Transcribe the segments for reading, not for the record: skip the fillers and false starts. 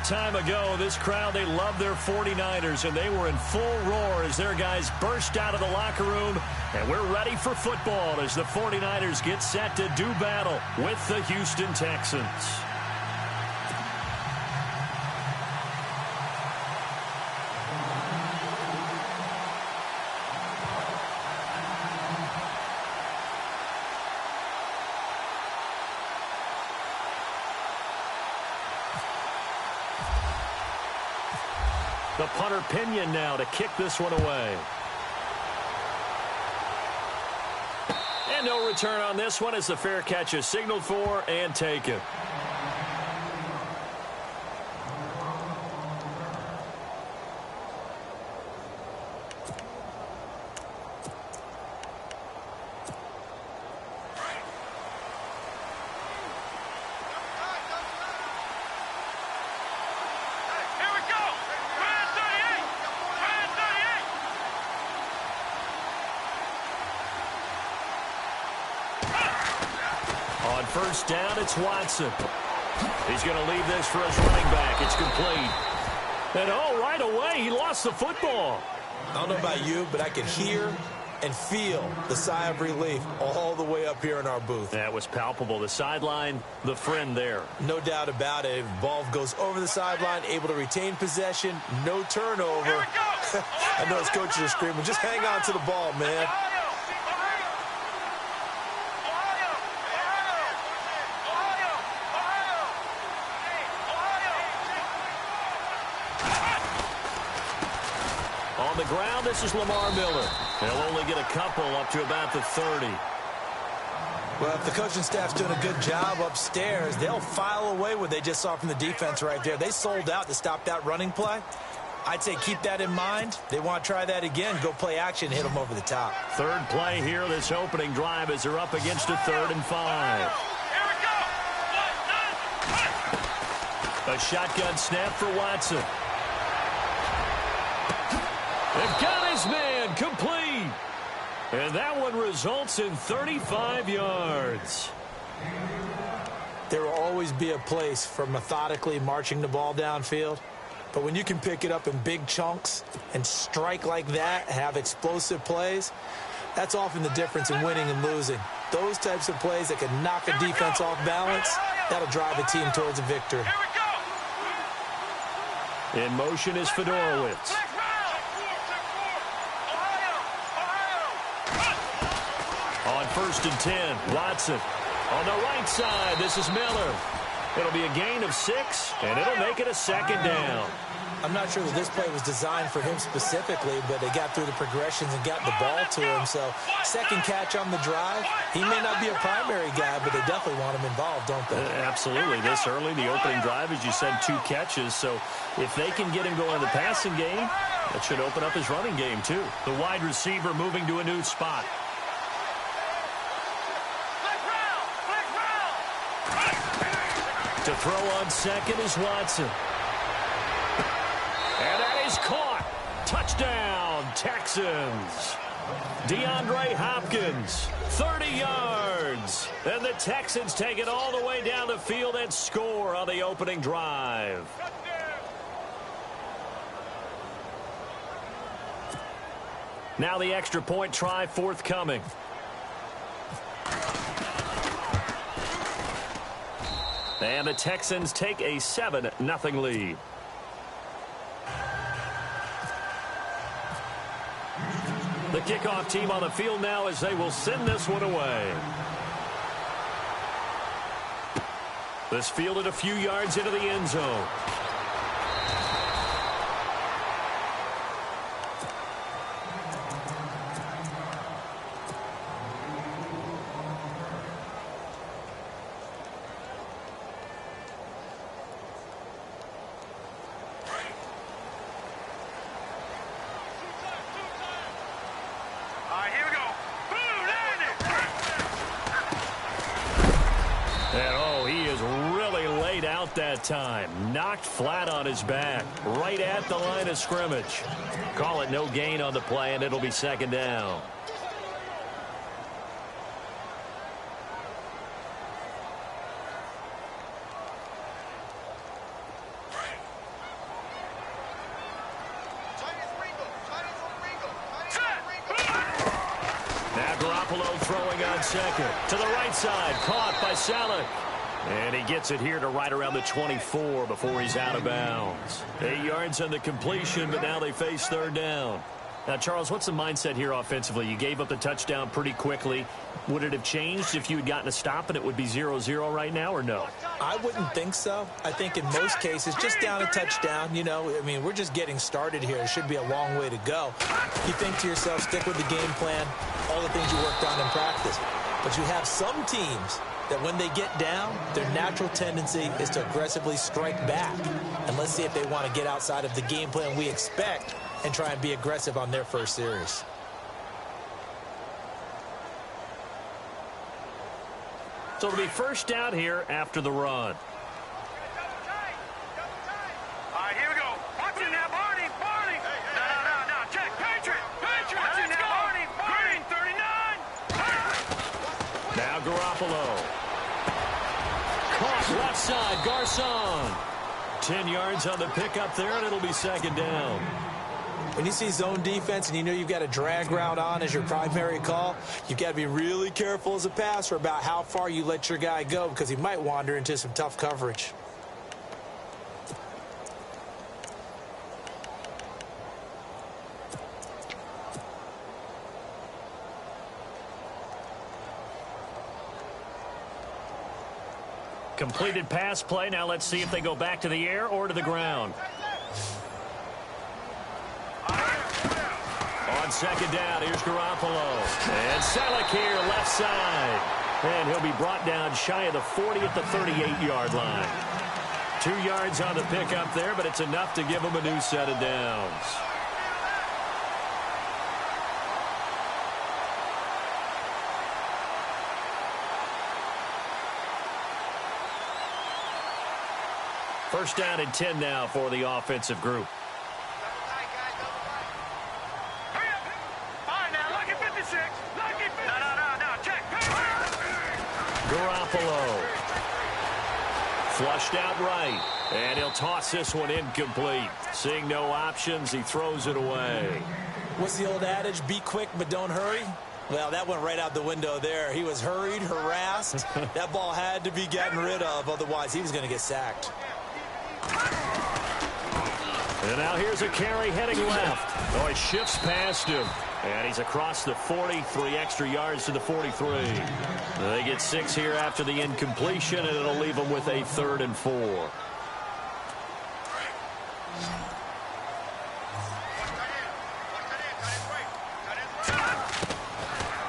time ago, this crowd, they love their 49ers, and they were in full roar as their guys burst out of the locker room. And we're ready for football as the 49ers get set to do battle with the Houston Texans. The punter Pinion now to kick this one away. And no return on this one as the fair catch is signaled for and taken. First down, it's Watson. He's going to leave this for his running back. It's complete. And right away, he lost the football. I don't know about you, but I could hear and feel the sigh of relief all the way up here in our booth. That was palpable. The sideline, the friend there. No doubt about it. Ball goes over the sideline, able to retain possession, no turnover. I know his coaches are screaming, just hang on to the ball, man. On the ground, this is Lamar Miller. He'll only get a couple up to about the 30. Well, if the coaching staff's doing a good job upstairs, they'll file away what they just saw from the defense right there. They sold out to stop that running play. I'd say keep that in mind. They want to try that again, go play action, hit them over the top. Third play here, this opening drive as they're up against a 3rd and 5. A shotgun snap for Watson. They've got his man complete. And that one results in 35 yards. There will always be a place for methodically marching the ball downfield. But when you can pick it up in big chunks and strike like that, have explosive plays, that's often the difference in winning and losing. Those types of plays that can knock a defense off balance, that'll drive a team towards a victory. In motion is Fedorowicz. On 1st and 10, Watson. On the right side, this is Miller. It'll be a gain of 6, and it'll make it a 2nd down. I'm not sure that this play was designed for him specifically, but they got through the progressions and got the ball to him. So, second catch on the drive. He may not be a primary guy, but they definitely want him involved, don't they? Absolutely. This early, the opening drive, as you said, 2 catches. So, if they can get him going in the passing game, that should open up his running game, too. The wide receiver moving to a new spot. To throw on second is Watson. And that is caught. Touchdown, Texans. DeAndre Hopkins, 30 yards. And the Texans take it all the way down the field and score on the opening drive. Now the extra point try forthcoming. And the Texans take a 7-0 lead. The kickoff team on the field now as they will send this one away. This fielded a few yards into the end zone. That time knocked flat on his back right at the line of scrimmage. Call it no gain on the play, and it'll be 2nd down. throwing on second. To the right side, caught by Salek. And he gets it here to right around the 24 before he's out of bounds. 8 yards on the completion, but now they face third down. Now, Charles, what's the mindset here offensively? You gave up the touchdown pretty quickly. Would it have changed if you had gotten a stop and it would be 0-0 right now, or no? I wouldn't think so. I think in most cases, just down a touchdown, you know, I mean, we're just getting started here. It should be a long way to go. You think to yourself, stick with the game plan, all the things you worked on in practice. But you have some teams that when they get down, their natural tendency is to aggressively strike back. And let's see if they want to get outside of the game plan we expect and try and be aggressive on their first series. So it'll be first down here after the run. All right, here we go. Watch it now, Barney. Barney. No. Check. Patriot. Watch it now, Barney. Green, 39. Now Garoppolo. Caught left side, Garcon. 10 yards on the pickup there, and it'll be second down. When you see zone defense and you know you've got a drag route on as your primary call, you've got to be really careful as a passer about how far you let your guy go because he might wander into some tough coverage. Completed pass play. Now let's see if they go back to the air or to the ground. On second down, here's Garoppolo. And Salek here, left side. And he'll be brought down shy of the 40 at the 38-yard line. 2 yards on the pickup there, but it's enough to give him a new set of downs. First down and 10 now for the offensive group. Garoppolo. Flushed out right. And he'll toss this one incomplete. Seeing no options, he throws it away. What's the old adage? Be quick, but don't hurry? Well, that went right out the window there. He was hurried, harassed. That ball had to be gotten rid of. Otherwise, he was going to get sacked. And now here's a carry heading left. Oh, he shifts past him. And he's across the 40, 3 extra yards to the 43. They get 6 here after the incompletion, and it'll leave them with a 3rd and 4.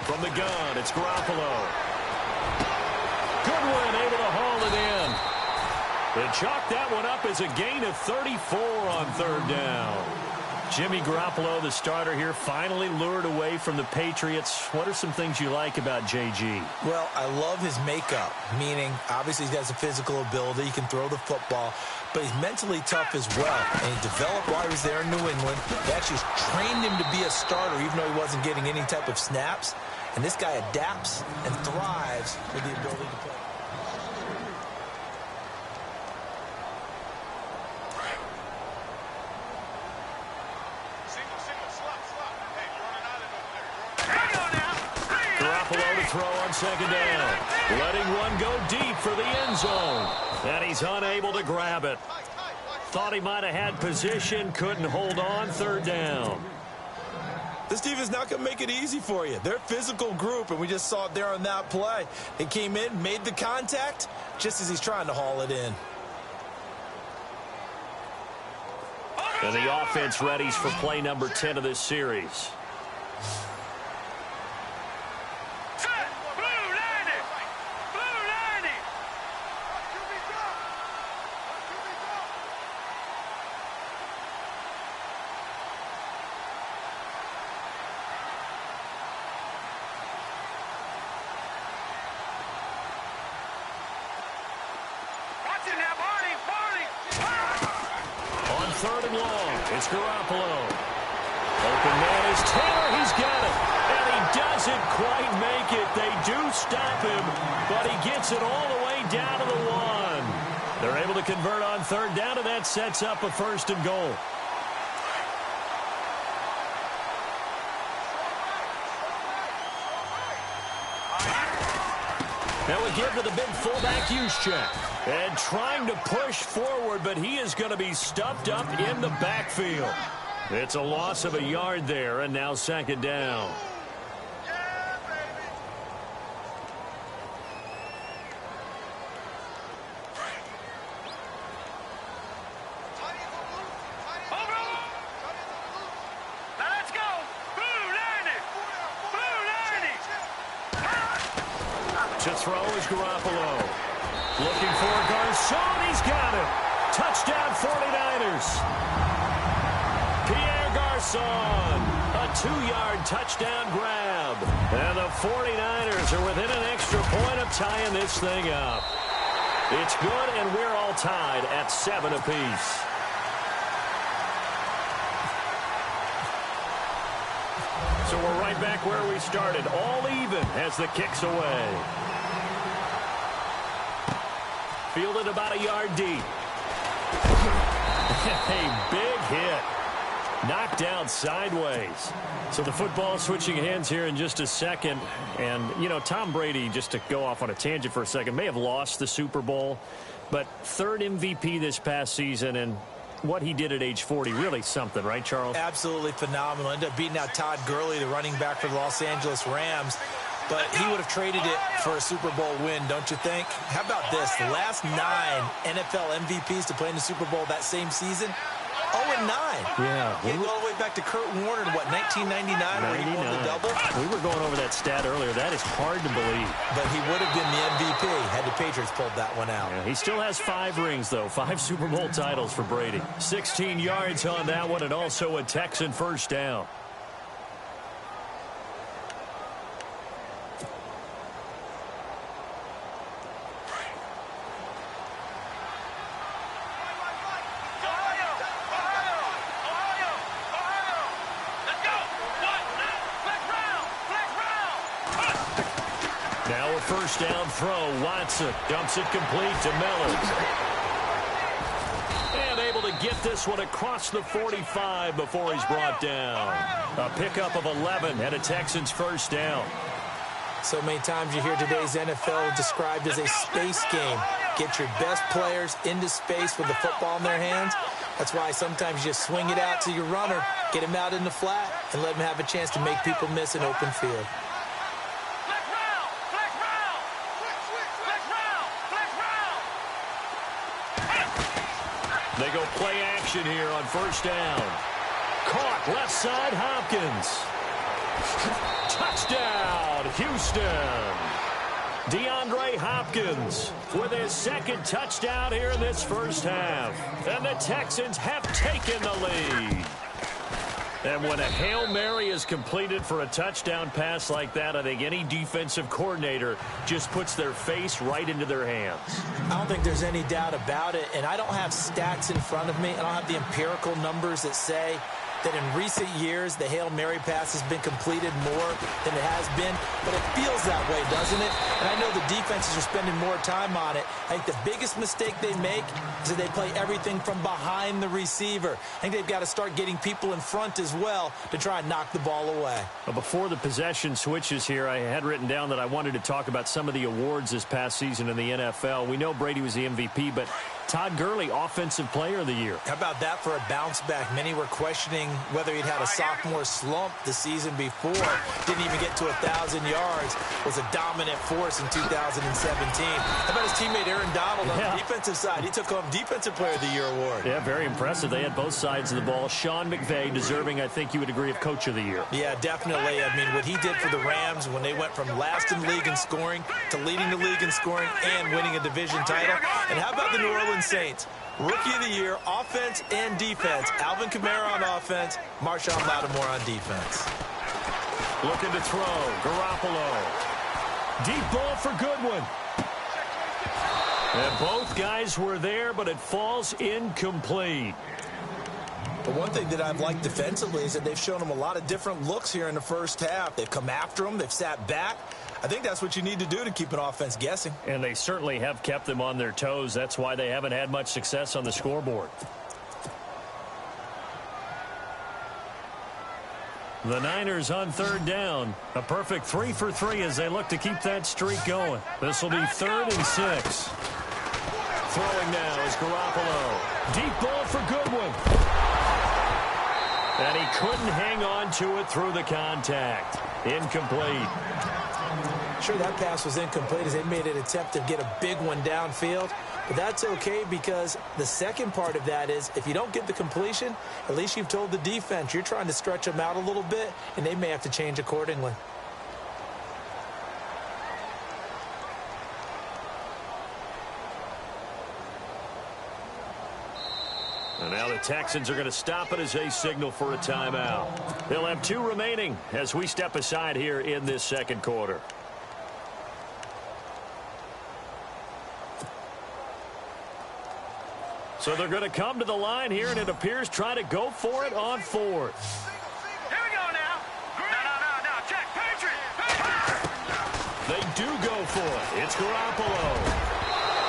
From the gun, it's Garoppolo. Goodwin able to haul it in. They chalk that one up as a gain of 34 on 3rd down. Jimmy Garoppolo, the starter here, finally lured away from the Patriots. What are some things you like about JG? Well, I love his makeup, meaning obviously he has a physical ability. He can throw the football, but he's mentally tough as well. And he developed while he was there in New England. They actually trained him to be a starter even though he wasn't getting any type of snaps. And this guy adapts and thrives with the ability to play. Garoppolo to throw on second down. Letting one go deep for the end zone. And he's unable to grab it. Thought he might have had position, couldn't hold on, 3rd down. This team is not going to make it easy for you. They're a physical group, and we just saw it there on that play. They came in, made the contact, just as he's trying to haul it in. And the offense readies for play number 10 of this series. On 3rd and long, it's Garoppolo. Open man is Taylor. He's got it. And he doesn't quite make it. They do stop him, but he gets it all the way down to the 1. They're able to convert on 3rd down, and that sets up a 1st and goal. Now we give to the big fullback use check. And trying to push forward, but he is going to be stuffed up in the backfield. It's a loss of a yard there, and now second down. To throw is Garoppolo. Looking for Garcon. He's got it. Touchdown 49ers. Pierre Garcon. A 2-yard touchdown grab. And the 49ers are within an extra point of tying this thing up. It's good, and we're all tied at 7 apiece. So we're right back where we started. All even as the kick's away. Fielded about a yard deep. A big hit. Knocked down sideways. So the football switching hands here in just a second. And, you know, Tom Brady, just to go off on a tangent for a second, may have lost the Super Bowl. But third MVP this past season, and what he did at age 40, really something, right, Charles? Absolutely phenomenal. Ended up beating out Todd Gurley, the running back for the Los Angeles Rams. But he would have traded it for a Super Bowl win, don't you think? How about this? The last 9 NFL MVPs to play in the Super Bowl that same season, 0-9. Yeah. You go all the way back to Kurt Warner in, what, 1999, where he won the double? We were going over that stat earlier. That is hard to believe. But he would have been the MVP had the Patriots pulled that one out. Yeah, he still has 5 rings, though. 5 Super Bowl titles for Brady. 16 yards on that one, and also a Texan first down. First down throw. Watson dumps it complete to Miller. And able to get this one across the 45 before he's brought down. A pickup of 11 and a Texans first down. So many times you hear today's NFL described as a space game. Get your best players into space with the football in their hands. That's why sometimes you just swing it out to your runner, get him out in the flat, and let him have a chance to make people miss an open field. They go play action here on first down. Caught left side, Hopkins. Touchdown, Houston. DeAndre Hopkins with his second touchdown here in this first half. And the Texans have taken the lead. And when a Hail Mary is completed for a touchdown pass like that, I think any defensive coordinator just puts their face right into their hands. I don't think there's any doubt about it, and I don't have stats in front of me. I don't have the empirical numbers that say that in recent years the Hail Mary pass has been completed more than it has been, but it feels that way, doesn't it? And I know the defenses are spending more time on it. I think the biggest mistake they make is that they play everything from behind the receiver. I think they've got to start getting people in front as well to try and knock the ball away. Well, before the possession switches here, I had written down that I wanted to talk about some of the awards this past season in the NFL. We know Brady was the MVP, but Todd Gurley, Offensive Player of the Year. How about that for a bounce back? Many were questioning whether he'd had a sophomore slump the season before. Didn't even get to 1,000 yards. Was a dominant force in 2017. How about his teammate Aaron Donald on the defensive side? He took home Defensive Player of the Year award. Yeah, very impressive. They had both sides of the ball. Sean McVay deserving, I think you would agree, of Coach of the Year. Yeah, definitely. I mean, what he did for the Rams when they went from last in the league in scoring to leading the league in scoring and winning a division title. And how about the New Orleans Saints? Rookie of the Year, offense and defense. Alvin Kamara on offense, Marshawn Lattimore on defense. Looking to throw. Garoppolo. Deep ball for Goodwin. And both guys were there, but it falls incomplete. But one thing that I've liked defensively is that they've shown them a lot of different looks here in the first half. They've come after them. They've sat back. I think that's what you need to do to keep an offense guessing. And they certainly have kept them on their toes. That's why they haven't had much success on the scoreboard. The Niners on third down. A perfect 3 for 3 as they look to keep that streak going. This will be 3rd and 6. Throwing now is Garoppolo. Deep ball for Goodwin. And he couldn't hang on to it through the contact. Incomplete. Sure, that pass was incomplete as they made an attempt to get a big one downfield. But that's okay because the second part of that is if you don't get the completion, at least you've told the defense you're trying to stretch them out a little bit, and they may have to change accordingly. And now the Texans are going to stop it as they signal for a timeout. They'll have 2 remaining as we step aside here in this second quarter. So they're going to come to the line here, and it appears try to go for it on 4th. Here we go now. No, check. Patriot. They do go for it. It's Garoppolo.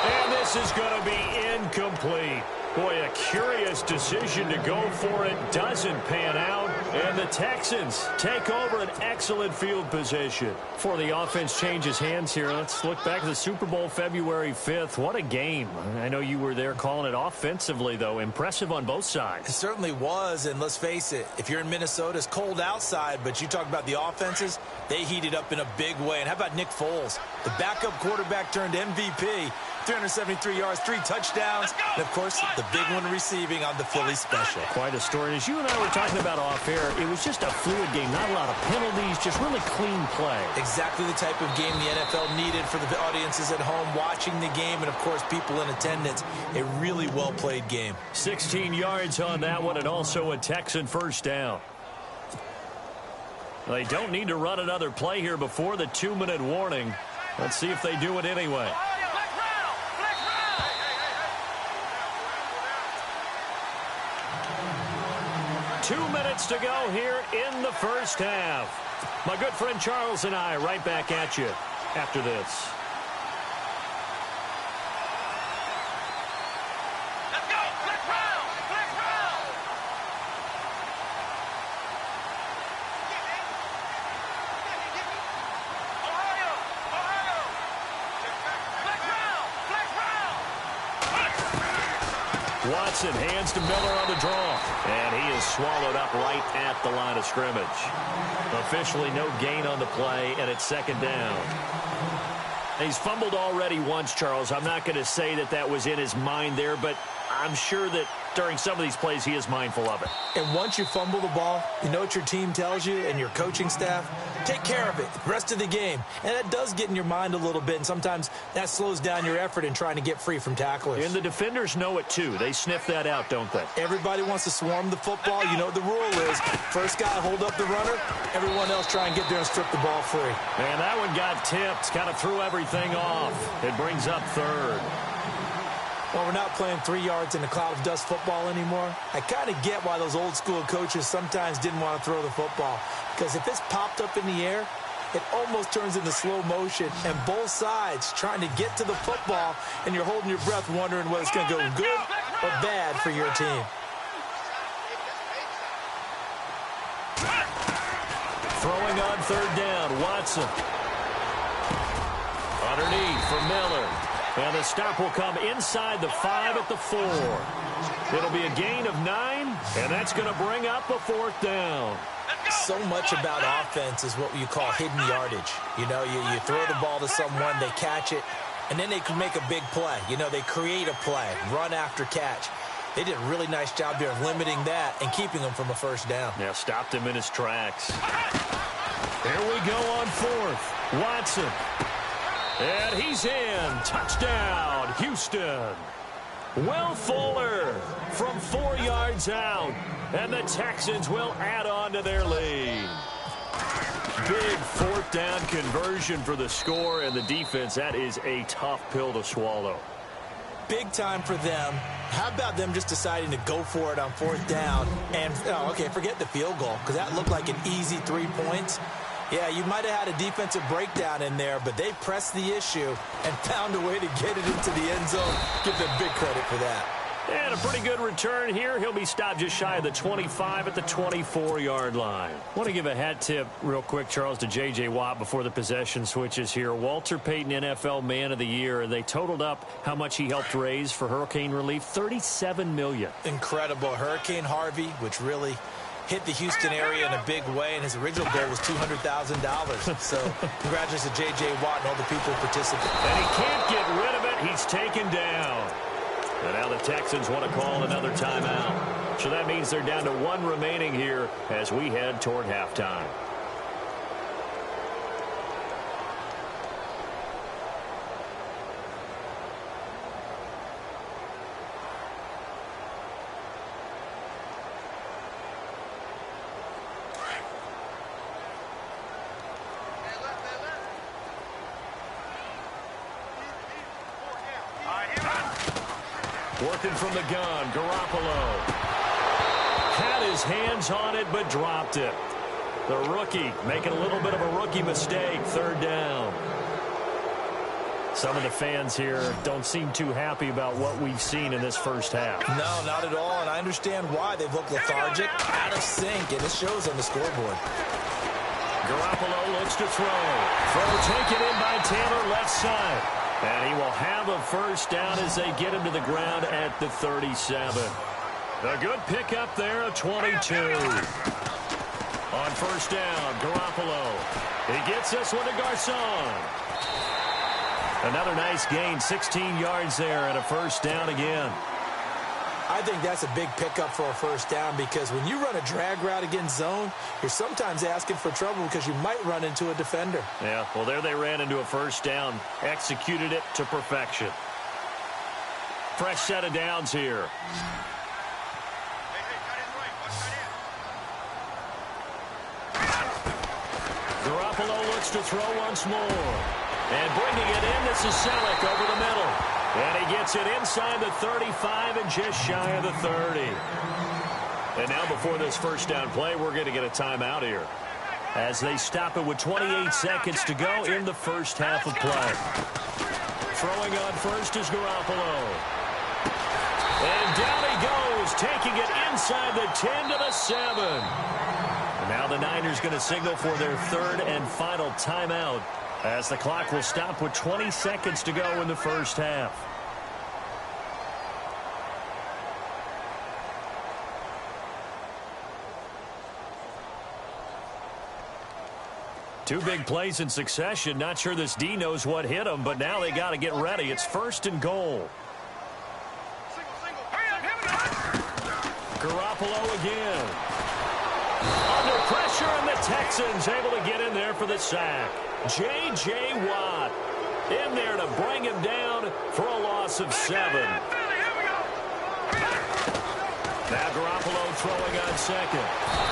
And this is going to be incomplete. Boy, a curious decision to go for it doesn't pan out. And the Texans take over an excellent field position. Before the offense changes hands here, let's look back at the Super Bowl February 5th. What a game. I know you were there calling it offensively, though. Impressive on both sides. It certainly was, and let's face it, if you're in Minnesota, it's cold outside, but you talk about the offenses, they heated up in a big way. And how about Nick Foles? The backup quarterback turned MVP. 373 yards, 3 touchdowns, and, of course, the big one receiving on the Philly special. Quite a story. And as you and I were talking about off air, it was just a fluid game, not a lot of penalties, just really clean play. Exactly the type of game the NFL needed for the audiences at home watching the game and, of course, people in attendance. A really well-played game. 16 yards on that one, and also a Texan first down. They don't need to run another play here before the 2-minute warning. Let's see if they do it anyway. 2 minutes to go here in the first half. My good friend Charles and I right back at you after this. Let's go. Flex round. Ohio. Flex round. Watson hands to Miller on the draw. And he is swallowed up right at the line of scrimmage. Officially no gain on the play, and it's 2nd down. He's fumbled already once, Charles. I'm not going to say that that was in his mind there, but I'm sure that during some of these plays he is mindful of it. And once you fumble the ball, you know what your team tells you and your coaching staff? Take care of it the rest of the game. And that does get in your mind a little bit, and sometimes that slows down your effort in trying to get free from tacklers. And the defenders know it too. They sniff that out, don't they? Everybody wants to swarm the football. You know what the rule is. First guy hold up the runner. Everyone else try and get there and strip the ball free. And that one got tipped. Kind of threw everything off. It brings up 3rd. Well, we're not playing 3 yards in a cloud of dust football anymore. I kind of get why those old school coaches sometimes didn't want to throw the football. Because if it's popped up in the air, it almost turns into slow motion. And both sides trying to get to the football, and you're holding your breath wondering whether it's going to go good or bad for your team. Throwing on 3rd down, Watson. Underneath for Miller. And the stop will come inside the 5 at the 4. It'll be a gain of 9, and that's going to bring up a 4th down. So much about offense is what you call hidden yardage. You know, you throw the ball to someone, they catch it, and then they can make a big play. You know, they create a play, run after catch. They did a really nice job here of limiting that and keeping them from a first down. Yeah, stopped him in his tracks. Here we go on 4th. Watson. And he's in. Touchdown, Houston. Will Fuller from 4 yards out. And the Texans will add on to their lead. Big 4th down conversion for the score, and the defense, that is a tough pill to swallow. Big time for them. How about them just deciding to go for it on 4th down? And, okay, forget the field goal, because that looked like an easy 3 points. Yeah, you might have had a defensive breakdown in there, but they pressed the issue and found a way to get it into the end zone. Give them big credit for that. And a pretty good return here. He'll be stopped just shy of the 25 at the 24-yard line. I want to give a hat tip real quick, Charles, to J.J. Watt before the possession switches here. Walter Payton NFL Man of the Year. They totaled up how much he helped raise for hurricane relief, $37 million. Incredible. Hurricane Harvey, which really hit the Houston area in a big way, and his original goal was $200,000. So congratulations to J.J. Watt and all the people who participated. And he can't get rid of it. He's taken down. And now the Texans want to call another timeout. So that means they're down to one remaining here as we head toward halftime. Working from the gun, Garoppolo had his hands on it but dropped it. The rookie making a little bit of a rookie mistake, third down. Some of the fans here don't seem too happy about what we've seen in this first half. No, not at all, and I understand why. They've looked lethargic, out of sync, and it shows on the scoreboard. Garoppolo looks to throw taken in by Taylor left side. And he will have a first down as they get him to the ground at the 37. A good pickup there, a 22. On first down, Garoppolo. He gets this one to Garcon. Another nice gain, 16 yards there, and a first down again. I think that's a big pickup for a first down because when you run a drag route against zone, you're sometimes asking for trouble because you might run into a defender. Yeah, well, there they ran into a first down, executed it to perfection. Fresh set of downs here. Garoppolo looks to throw once more. And bringing it in, this is Selleck over the middle. And he gets it inside the 35 and just shy of the 30. And now before this first down play, we're going to get a timeout here as they stop it with 28 seconds to go in the first half of play. Throwing on first is Garoppolo. And down he goes, taking it inside the 10 to the 7. And now the Niners going to signal for their third and final timeout as the clock will stop with 20 seconds to go in the first half. Two big plays in succession. Not sure this D knows what hit him, but now they got to get ready. It's first and goal. Garoppolo again. Under pressure, and the Texans able to get in there for the sack. J.J. Watt in there to bring him down for a loss of 7. Now Garoppolo throwing on second.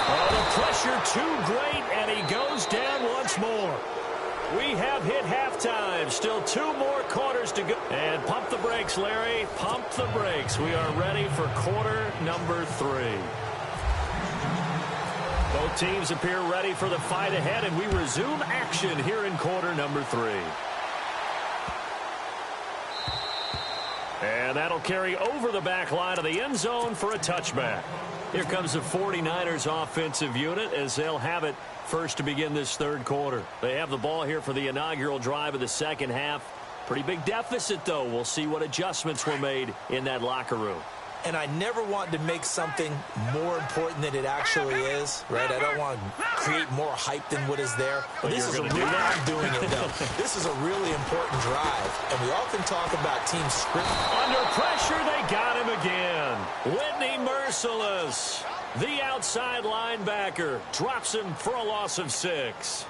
Oh, the pressure too great, and he goes down once more. We have hit halftime. Still 2 more quarters to go. And pump the brakes, Larry. Pump the brakes. We are ready for quarter number 3. Both teams appear ready for the fight ahead, and we resume action here in quarter number 3. And that'll carry over the back line of the end zone for a touchback. Here comes the 49ers offensive unit as they'll have it first to begin this third quarter. They have the ball here for the inaugural drive of the second half. Pretty big deficit, though. We'll see what adjustments were made in that locker room. And I never want to make something more important than it actually is, right? I don't want to create more hype than what is there. But this is a really, I'm doing it, though. This is a really important drive. And we often talk about team script. Under pressure, they got him again. Whitney Merciless, the outside linebacker, drops him for a loss of 6.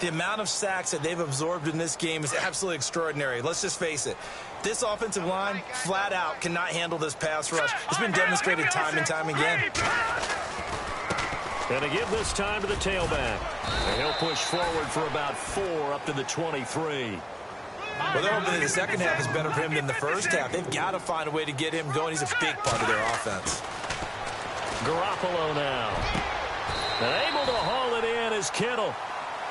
The amount of sacks that they've absorbed in this game is absolutely extraordinary. Let's just face it. This offensive line, flat out, cannot handle this pass rush. It's been demonstrated time and time again. And to give this time to the tailback. And he'll push forward for about 4 up to the 23. Well, they're hoping that the second half is better for him than the first half. They've got to find a way to get him going. He's a big part of their offense. Garoppolo now. And able to haul it in is Kittle.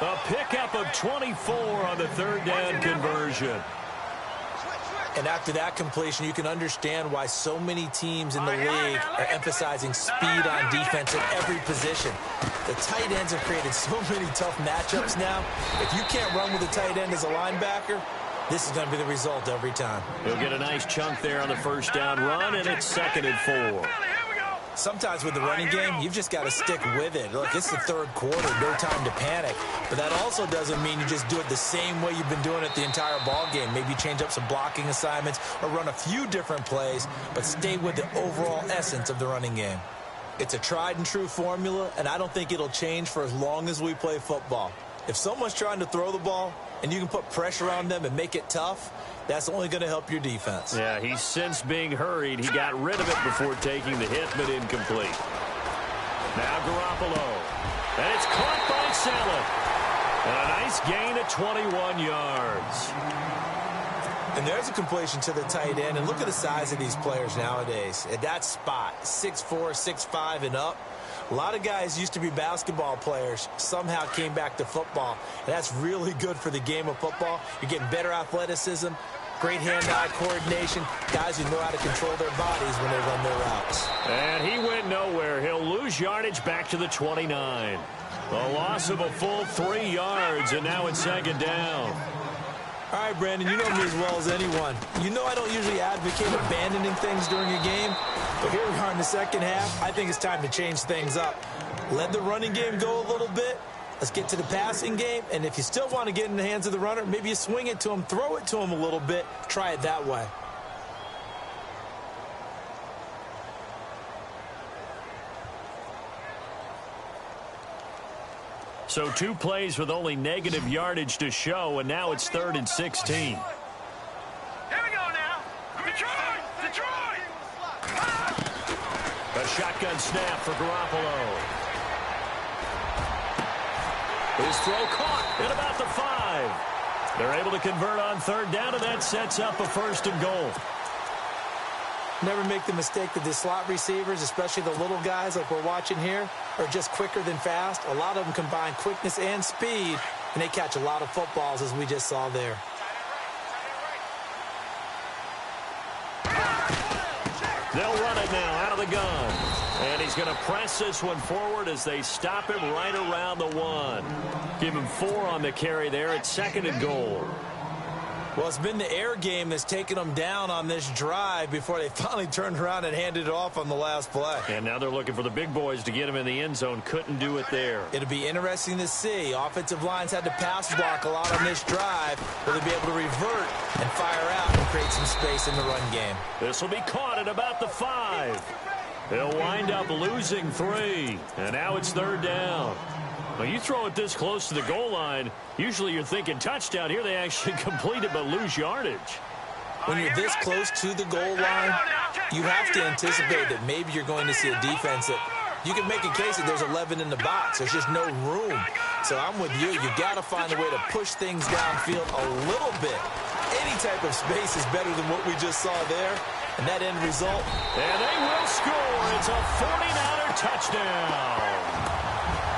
A pickup of 24 on the third down conversion. And after that completion, you can understand why so many teams in the league are emphasizing speed on defense at every position. The tight ends have created so many tough matchups now. If you can't run with a tight end as a linebacker, this is going to be the result every time. He'll get a nice chunk there on the first down run, and it's 2nd and 4. Sometimes with the running game, you've just got to stick with it. Look, it's the third quarter, no time to panic. But that also doesn't mean you just do it the same way you've been doing it the entire ball game. Maybe change up some blocking assignments or run a few different plays, but stay with the overall essence of the running game. It's a tried and true formula, and I don't think it'll change for as long as we play football. If someone's trying to throw the ball and you can put pressure on them and make it tough, that's only going to help your defense. Yeah, he's since being hurried. He got rid of it before taking the hit, but incomplete. Now Garoppolo. And it's caught by Saleh. And a nice gain of 21 yards. And there's a completion to the tight end. And look at the size of these players nowadays. At that spot, 6'4", 6'5", and up. A lot of guys used to be basketball players, somehow came back to football. And that's really good for the game of football. You're getting better athleticism, great hand-eye coordination, guys who know how to control their bodies when they run their routes. And he went nowhere. He'll lose yardage back to the 29. A loss of a full 3 yards, and now it's 2nd down. All right, Brandon, you know me as well as anyone. You know I don't usually advocate abandoning things during a game, but here we are in the second half. I think it's time to change things up. Let the running game go a little bit. Let's get to the passing game, and if you still want to get in the hands of the runner, maybe you swing it to him, throw it to him a little bit, try it that way. So 2 plays with only negative yardage to show, and now it's 3rd and 16. Here we go now. Detroit! Detroit! A shotgun snap for Garoppolo. His throw caught at about the 5. They're able to convert on 3rd down, and that sets up a 1st and goal. Never make the mistake that the slot receivers, especially the little guys like we're watching here, are just quicker than fast. A lot of them combine quickness and speed, and they catch a lot of footballs, as we just saw there. They'll run it now out of the gun. And he's going to press this one forward as they stop him right around the 1. Give him 4 on the carry there. It's 2nd and goal. Well, it's been the air game that's taken them down on this drive before they finally turned around and handed it off on the last play. And now they're looking for the big boys to get him in the end zone. Couldn't do it there. It'll be interesting to see. Offensive lines had to pass block a lot on this drive. Will they be able to revert and fire out and create some space in the run game? This will be caught at about the 5. They'll wind up losing 3. And now it's 3rd down. Well, you throw it this close to the goal line, usually you're thinking touchdown. Here they actually complete it but lose yardage. When you're this close to the goal line, you have to anticipate that maybe you're going to see a defense that you can make a case that there's 11 in the box. There's just no room. So I'm with you. You got to find a way to push things downfield a little bit. Any type of space is better than what we just saw there. And that end result. And they will score. It's a 49er touchdown.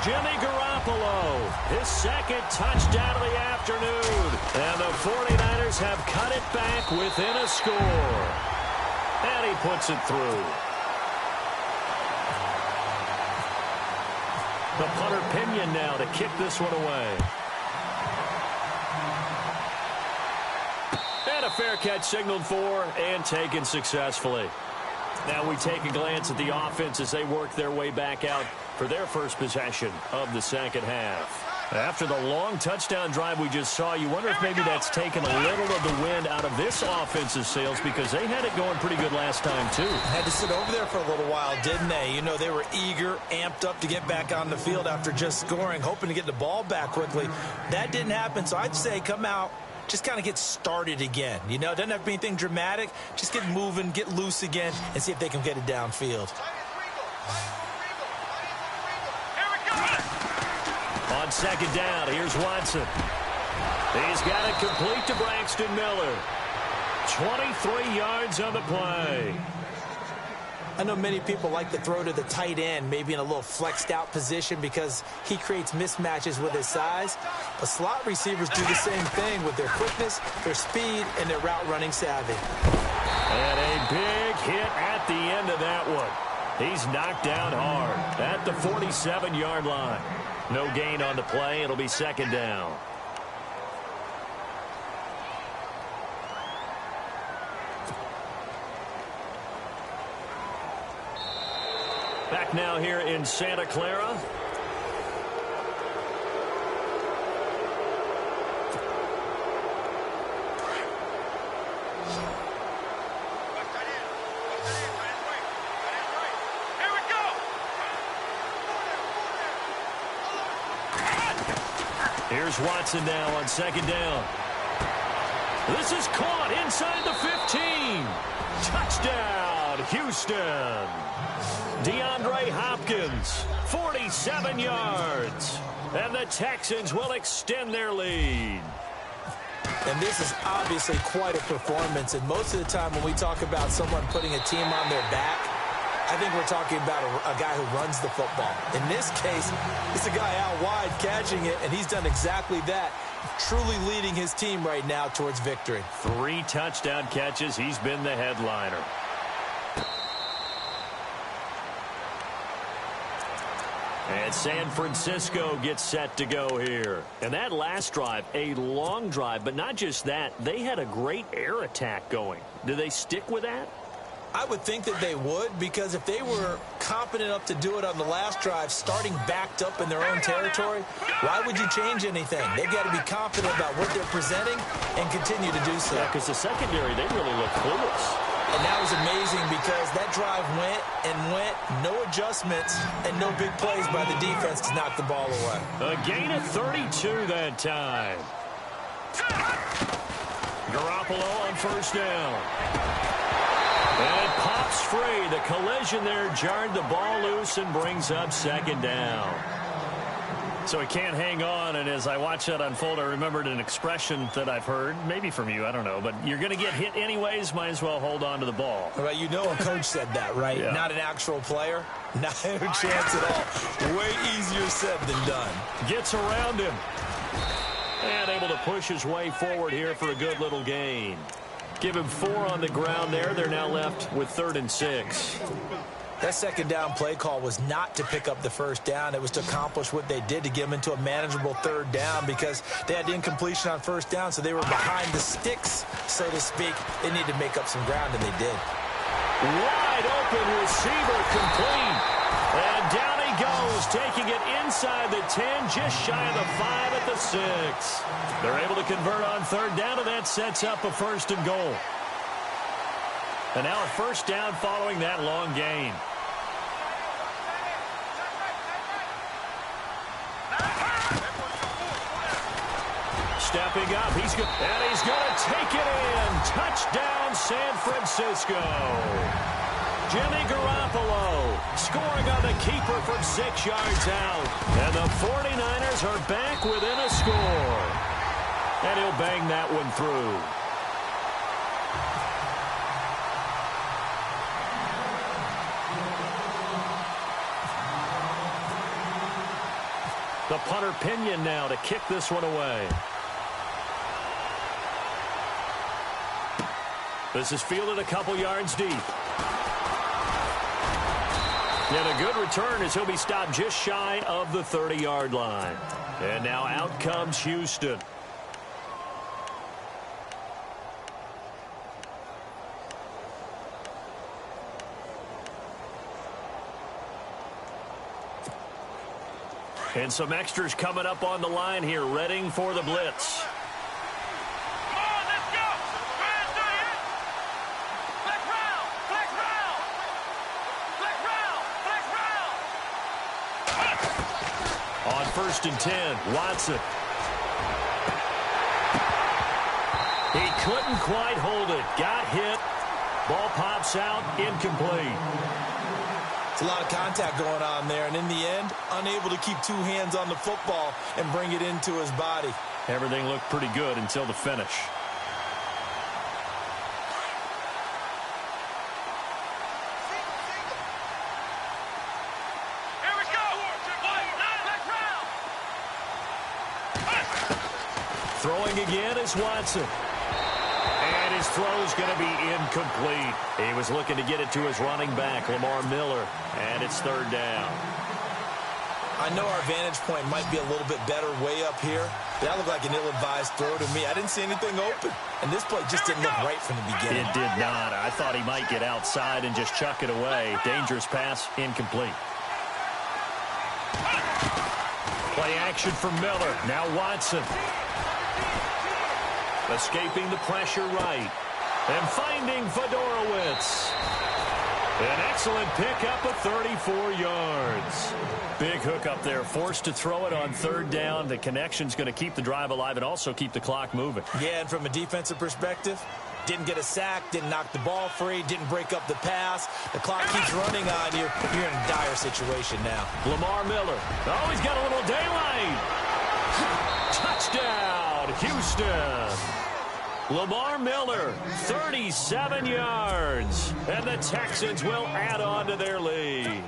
Jimmy Garoppolo, his 2nd touchdown of the afternoon. And the 49ers have cut it back within a score. And he puts it through. The punter Pinion now to kick this one away. And a fair catch signaled for and taken successfully. Now we take a glance at the offense as they work their way back out for their first possession of the second half. After the long touchdown drive we just saw, you wonder if maybe that's taken a little of the wind out of this offensive sails because they had it going pretty good last time too. Had to sit over there for a little while, didn't they? You know, they were eager, amped up to get back on the field after just scoring, hoping to get the ball back quickly. That didn't happen, so I'd say come out, just kind of get started again. You know, doesn't have to be anything dramatic. Just get moving, get loose again, and see if they can get it downfield. On 2nd down, here's Watson. He's got it complete to Braxton Miller. 23 yards on the play. I know many people like to throw to the tight end, maybe in a little flexed out position because he creates mismatches with his size. But slot receivers do the same thing with their quickness, their speed, and their route running savvy. And a big hit at the end of that one. He's knocked down hard at the 47-yard line. No gain on the play. It'll be second down. Back now here in Santa Clara. Here's Watson now on second down. This is caught inside the 15. Touchdown, Houston. DeAndre Hopkins, 47 yards. And the Texans will extend their lead. And this is obviously quite a performance. And most of the time when we talk about someone putting a team on their back, I think we're talking about a guy who runs the football. In this case, it's a guy out wide catching it, and he's done exactly that, truly leading his team right now towards victory. 3 touchdown catches. He's been the headliner. And San Francisco gets set to go here. And that last drive, a long drive, but not just that. They had a great air attack going. Do they stick with that? I would think that they would, because if they were confident enough to do it on the last drive, starting backed up in their own territory, why would you change anything? They've got to be confident about what they're presenting and continue to do so. Yeah, because the secondary, they really look clueless. And that was amazing because that drive went and went, no adjustments, and no big plays by the defense to knock the ball away. A gain of 32 that time. Garoppolo on first down. And it pops free. The collision there jarred the ball loose and brings up second down. So he can't hang on, and as I watch that unfold, I remembered an expression that I've heard, maybe from you, I don't know, but you're going to get hit anyways, might as well hold on to the ball. Well, you know a coach said that, right? Yeah. Not an actual player. Not a chance at all. Way easier said than done. Gets around him. And able to push his way forward here for a good little gain. Give him 4 on the ground there. They're now left with 3rd and 6. That second down play call was not to pick up the first down. It was to accomplish what they did, to get them into a manageable 3rd down, because they had incompletion on first down, so they were behind the sticks, so to speak. They needed to make up some ground, and they did. Wide open receiver complete. And down he goes, taking it inside the 10, just shy of the 5 at the 6. They're able to convert on 3rd down, and that sets up a 1st and goal. And now a 1st down following that long gain. Stepping up, he's going to take it in. Touchdown, San Francisco. Jimmy Garoppolo scoring on the keeper from 6 yards out. And the 49ers are back within a score. And he'll bang that one through. The punter Pinion now to kick this one away. This is fielded a couple yards deep. And a good return as he'll be stopped just shy of the 30-yard line. And now out comes Houston. And some extras coming up on the line here, readying for the blitz. On 1st and 10, Watson. He couldn't quite hold it. Got hit. Ball pops out, incomplete. It's a lot of contact going on there, and in the end, unable to keep 2 hands on the football and bring it into his body. Everything looked pretty good until the finish. Throwing again is Watson. And his throw's going to be incomplete. He was looking to get it to his running back, Lamar Miller, and it's third down. I know our vantage point might be a little bit better way up here. That looked like an ill-advised throw to me. I didn't see anything open, and this play just didn't look right from the beginning. It did not. I thought he might get outside and just chuck it away. Dangerous pass, incomplete. Play action for Miller. Now Watson. Escaping the pressure right. And finding Fedorowicz. An excellent pickup of 34 yards. Big hook up there. Forced to throw it on third down. The connection's going to keep the drive alive and also keep the clock moving. Yeah, and from a defensive perspective, didn't get a sack, didn't knock the ball free, didn't break up the pass. The clock keeps running on you. You're in a dire situation now. Lamar Miller. Oh, he's got a little daylight. Touchdown, Houston. Lamar Miller, 37 yards. And the Texans will add on to their lead.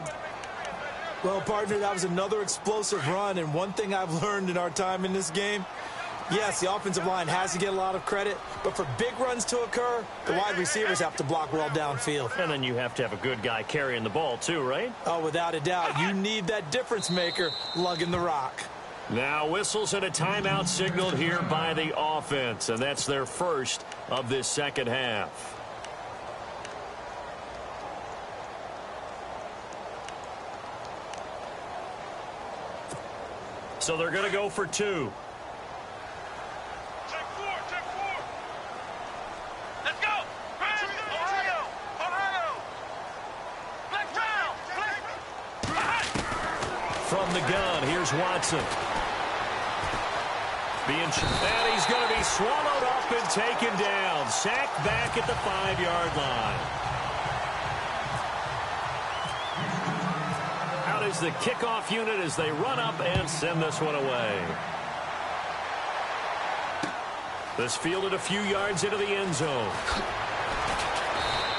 Well, partner, that was another explosive run. And one thing I've learned in our time in this game, yes, the offensive line has to get a lot of credit, but for big runs to occur, the wide receivers have to block well downfield. And then you have to have a good guy carrying the ball too, right? Oh, without a doubt. You need that difference maker lugging the rock. Now whistles and a timeout signaled here by the offense, and that's their first of this second half. So they're going to go for two. Check four. Let's go. Ohio. From the gun, here's Watson. And he's going to be swallowed up and taken down. Sacked back at the 5-yard line. Out is the kickoff unit as they run up and send this one away. This fielded a few yards into the end zone.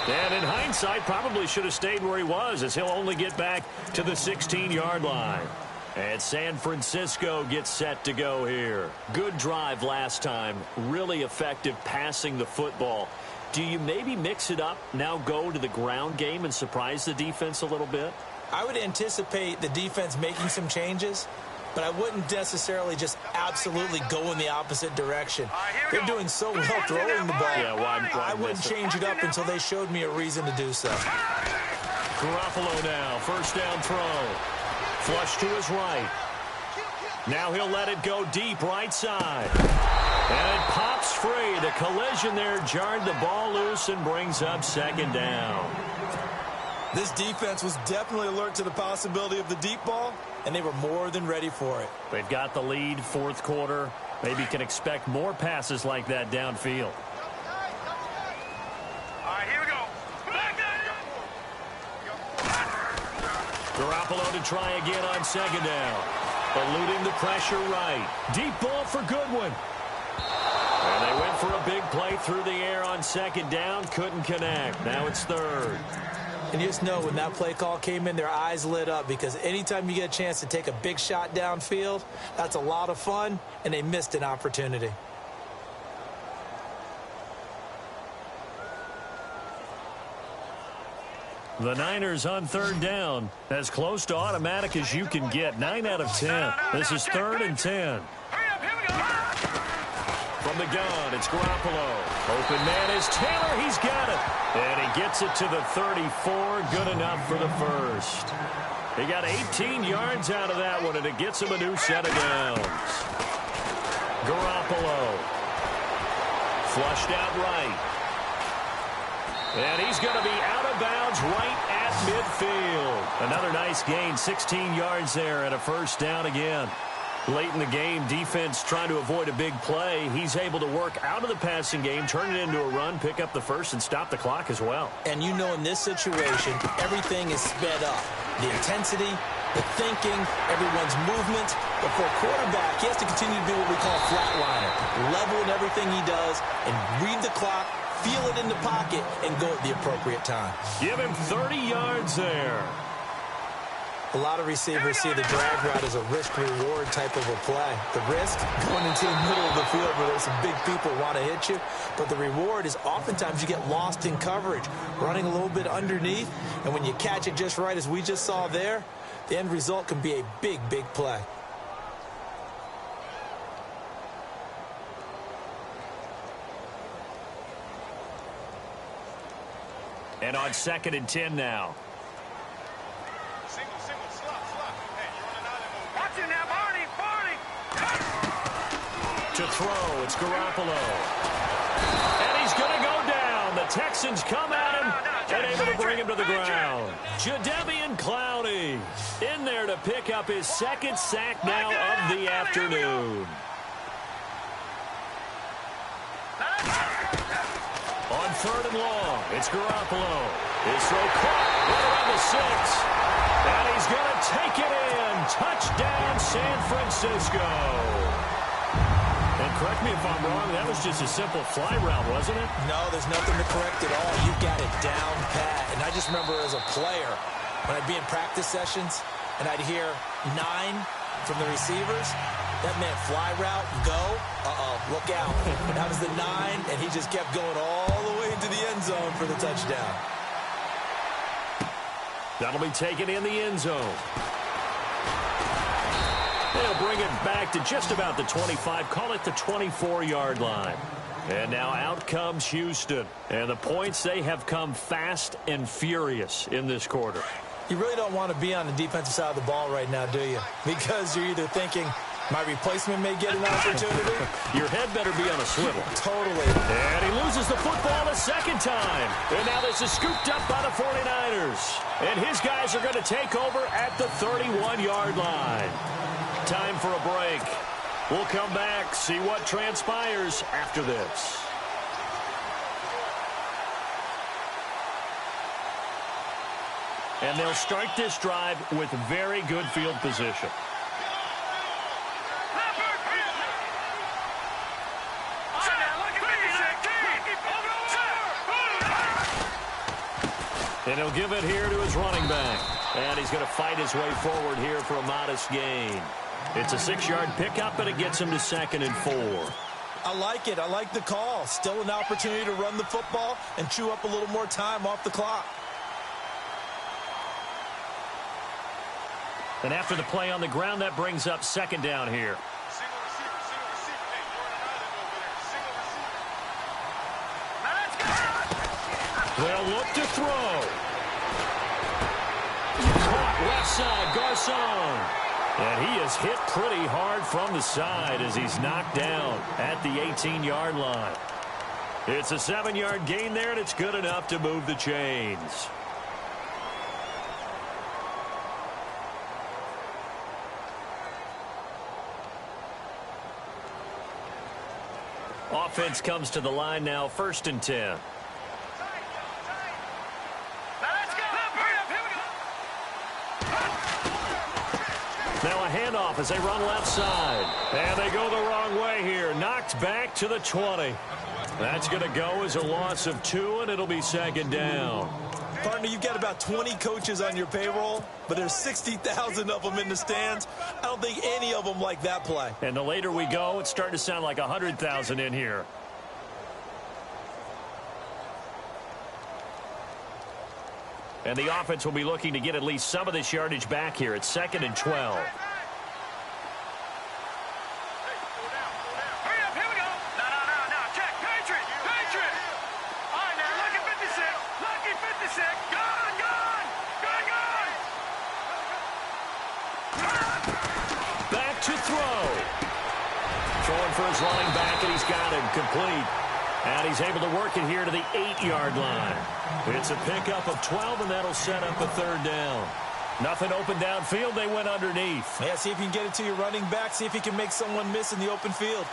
And in hindsight, probably should have stayed where he was, as he'll only get back to the 16-yard line. And San Francisco gets set to go here. Good drive last time. Really effective passing the football. Do you maybe mix it up, now go to the ground game and surprise the defense a little bit? I would anticipate the defense making some changes, but I wouldn't necessarily just absolutely go in the opposite direction. They're doing so well throwing the ball. Yeah, why I wouldn't change it up until they showed me a reason to do so. Garoppolo now, first down throw. Flush to his right. Now he'll let it go deep right side. And it pops free. The collision there jarred the ball loose and brings up second down. This defense was definitely alert to the possibility of the deep ball, and they were more than ready for it. They've got the lead, fourth quarter. Maybe can expect more passes like that downfield. All right, here we go. Garoppolo to try again on second down. Eluding the pressure right. Deep ball for Goodwin. And they went for a big play through the air on second down. Couldn't connect. Now it's third. And you just know when that play call came in, their eyes lit up, because anytime you get a chance to take a big shot downfield, that's a lot of fun, and they missed an opportunity. The Niners on third down, as close to automatic as you can get. 9 out of 10. This is 3rd and 10. Hurry up, here we go. From the gun, it's Garoppolo. Open man is Taylor. He's got it. And he gets it to the 34. Good enough for the first. He got 18 yards out of that one, and it gets him a new set of downs. Garoppolo. Flushed out right. And he's going to be out of bounds right at midfield. Another nice gain, 16 yards there, and a first down again. Late in the game, defense trying to avoid a big play. He's able to work out of the passing game, turn it into a run, pick up the first, and stop the clock as well. And you know in this situation, everything is sped up. The intensity, the thinking, everyone's movement. But for a quarterback, he has to continue to do what we call flatliner. Level in everything he does and read the clock, feel it in the pocket, and go at the appropriate time. Give him 30 yards there. A lot of receivers see the drag route as a risk-reward type of a play. The risk, going into the middle of the field where there's some big people who want to hit you. But the reward is oftentimes you get lost in coverage, running a little bit underneath. And when you catch it just right, as we just saw there, the end result can be a big, big play. And on 2nd and 10 now. To throw, it's Garoppolo. And he's going to go down. The Texans come at him and able to bring him to the ground. Jadeveon Clowney in there to pick up his 2nd sack now of the afternoon. On 3rd and long, it's Garoppolo. His throw caught right around the 6. And he's going to take it in. Touchdown, San Francisco. And correct me if I'm wrong, that was just a simple fly route, wasn't it? No, there's nothing to correct at all. You got it down pat. And I just remember as a player, when I'd be in practice sessions, and I'd hear 9 from the receivers, that meant fly route, go, look out. That was the 9, and he just kept going all the way into the end zone for the touchdown. That'll be taken in the end zone. They'll bring it back to just about the 25, call it the 24-yard line. And now out comes Houston. And the points, they have come fast and furious in this quarter. You really don't want to be on the defensive side of the ball right now, do you? Because you're either thinking, my replacement may get an opportunity. Your head better be on a swivel. Totally. And he loses the football a 2nd time. And now this is scooped up by the 49ers. And his guys are going to take over at the 31-yard line. Time for a break. We'll come back, see what transpires after this. And they'll start this drive with very good field position. And he'll give it here to his running back. And he's going to fight his way forward here for a modest gain. It's a 6-yard pickup, and it gets him to 2nd and 4. I like it. I like the call. Still an opportunity to run the football and chew up a little more time off the clock. And after the play on the ground, that brings up 2nd down here. They'll look to throw. Caught left side, Garcon. And he is hit pretty hard from the side as he's knocked down at the 18-yard line. It's a 7-yard gain there, and it's good enough to move the chains. Offense comes to the line now, 1st and 10. Now a handoff as they run left side. And they go the wrong way here. Knocked back to the 20. That's going to go as a loss of 2, and it'll be 2nd down. Partner, you've got about 20 coaches on your payroll, but there's 60,000 of them in the stands. I don't think any of them like that play. And the later we go, it's starting to sound like 100,000 in here. And the offense will be looking to get at least some of this yardage back here. It's 2nd and 12. Back to throw. Throwing for his running back, and he's got him complete. And he's able to work it here to the 8-yard line. It's a pickup of 12, and that'll set up a 3rd down. Nothing open downfield. They went underneath. Yeah, see if you can get it to your running back. See if you can make someone miss in the open field.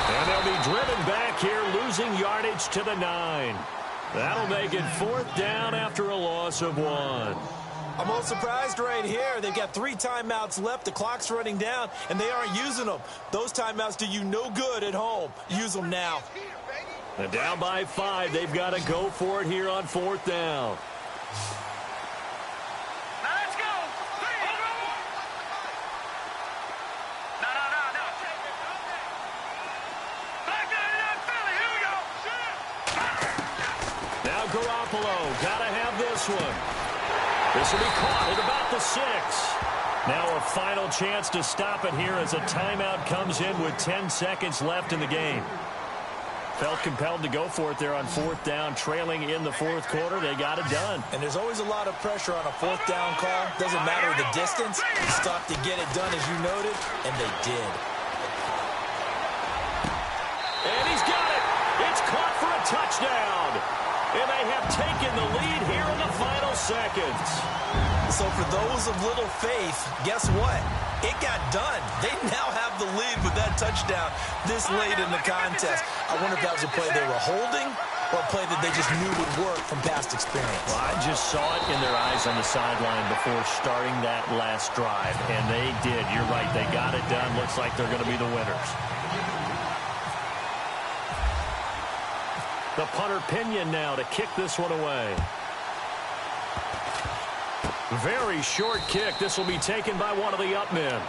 And they'll be driven back here, losing yardage to the 9. That'll make it 4th down after a loss of 1. I'm all surprised right here. They've got 3 timeouts left. The clock's running down, and they aren't using them. Those timeouts do you no good at home. Use them now. And down by 5, they've got to go for it here on 4th down. Now let's go. No. Back down, Philly. Here we go. Now Garoppolo, got to have this one. This will be caught at about the 6. Now a final chance to stop it here as a timeout comes in with 10 seconds left in the game. Felt compelled to go for it there on 4th down, trailing in the 4th quarter. They got it done. And there's always a lot of pressure on a 4th down call. Doesn't matter the distance. Stuff to get it done, as you noted, and they did. And he's got it. It's caught for a touchdown. And they have taken the lead here in the final seconds. So for those of little faith, guess what? It got done. They now have the lead with that touchdown this late in the contest. I wonder if that was a play they were holding or a play that they just knew would work from past experience. Well, I just saw it in their eyes on the sideline before starting that last drive, and they did. You're right. They got it done. Looks like they're going to be the winners. The punter Pinion now to kick this one away. Very short kick. This will be taken by one of the up men.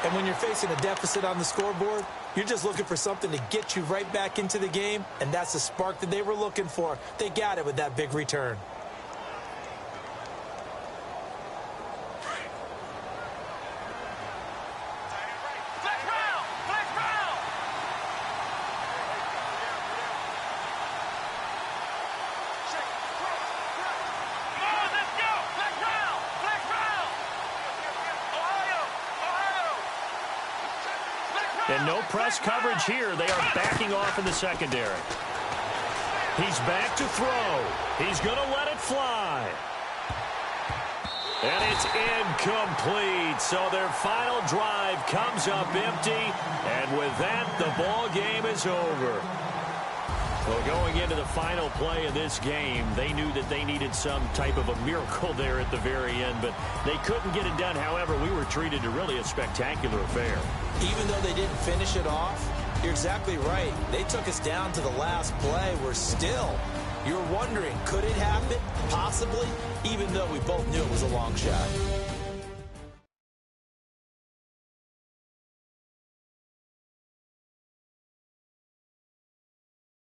And when you're facing a deficit on the scoreboard, you're just looking for something to get you right back into the game, and that's the spark that they were looking for. They got it with that big return. And no press coverage here. They are backing off in the secondary. He's back to throw. He's going to let it fly. And it's incomplete. So their final drive comes up empty. And with that, the ball game is over. Well, going into the final play of this game, they knew that they needed some type of a miracle there at the very end, but they couldn't get it done. However, we were treated to really a spectacular affair. Even though they didn't finish it off, you're exactly right. They took us down to the last play. We're still, you're wondering, could it happen? Possibly, even though we both knew it was a long shot.